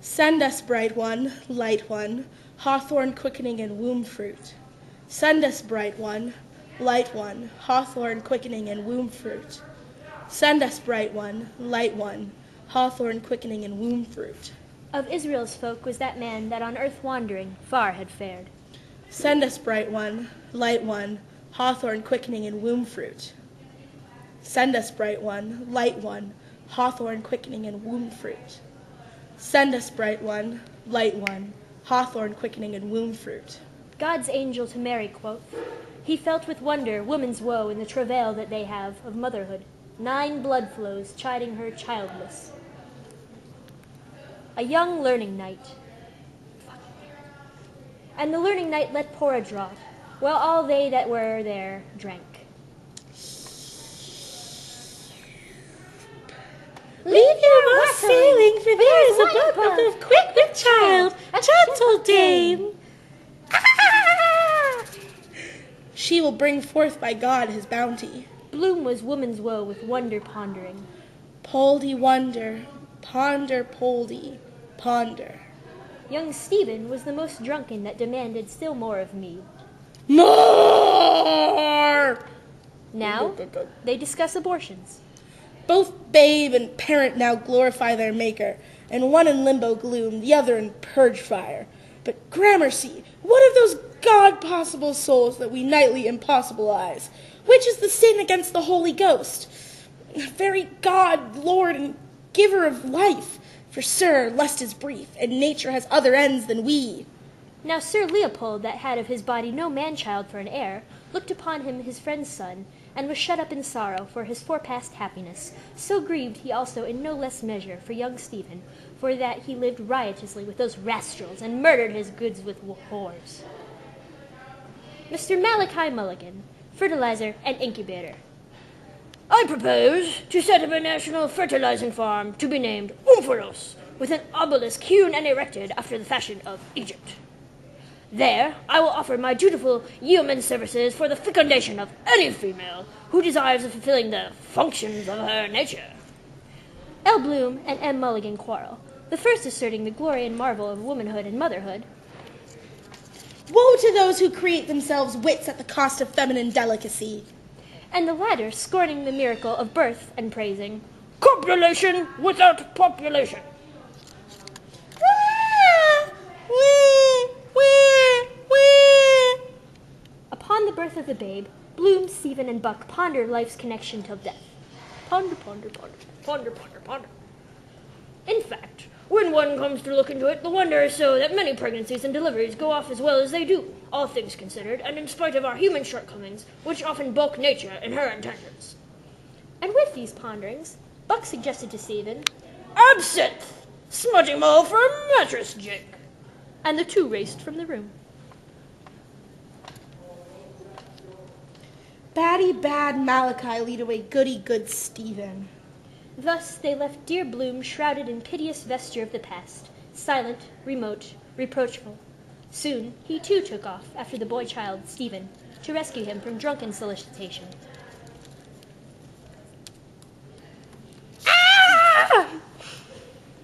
Send us, bright one, light one, hawthorn quickening and womb fruit. Send us, bright one, light one, hawthorn quickening and womb fruit. Send us, bright one, light one, hawthorn quickening and womb fruit. Of Israel's folk was that man that on earth wandering far had fared. Send us, bright one, light one, hawthorn quickening and womb fruit. Send us, bright one, light one, hawthorn quickening and womb fruit. Send us, bright one, light one, hawthorn quickening and womb fruit. God's angel to Mary quoth, he felt with wonder woman's woe in the travail that they have of motherhood, 9 blood flows chiding her childless. A young learning knight. And the learning knight let pour a draught, while all they that were there drank. Leave your wrath sailing, for there is a boat of quick with child, a gentle dame. She will bring forth by God his bounty. Bloom was woman's woe with wonder pondering. Poldy wonder, ponder poldy, ponder. Young Stephen was the most drunken that demanded still more of mead. More! Now they discuss abortions. Both babe and parent now glorify their Maker, and one in limbo gloom, the other in purge fire. But gramercy, what of those God-possible souls that we nightly impossibilize? Which is the sin against the Holy Ghost? Very God, Lord, and giver of life. For, sir, lust is brief, and nature has other ends than we. Now Sir Leopold, that had of his body no man-child for an heir, looked upon him his friend's son, and was shut up in sorrow for his forepast happiness. So grieved he also in no less measure for young Stephen, for that he lived riotously with those rascals, and murdered his goods with whores. Mr. Malachi Mulligan, fertilizer and incubator. I propose to set up a national fertilizing farm to be named Umphalos, with an obelisk hewn and erected after the fashion of Egypt. There I will offer my dutiful yeoman services for the fecundation of any female who desires of fulfilling the functions of her nature. L. Bloom and M. Mulligan quarrel, the first asserting the glory and marvel of womanhood and motherhood. Woe to those who create themselves wits at the cost of feminine delicacy. And the latter scorning the miracle of birth and praising copulation without population. Upon the birth of the babe, Bloom, Stephen, and Buck ponder life's connection till death. Ponder, ponder, ponder, ponder, ponder, ponder. In fact, when one comes to look into it, the wonder is so that many pregnancies and deliveries go off as well as they do, all things considered, and in spite of our human shortcomings, which often balk nature in her intentions. And with these ponderings, Buck suggested to Stephen, absinthe! Smudging mull for a mattress jig! And the two raced from the room. Baddy bad Malachi lead away goody good Stephen. Thus they left dear Bloom shrouded in piteous vesture of the past, silent, remote, reproachful. Soon he too took off after the boy-child, Stephen, to rescue him from drunken solicitation,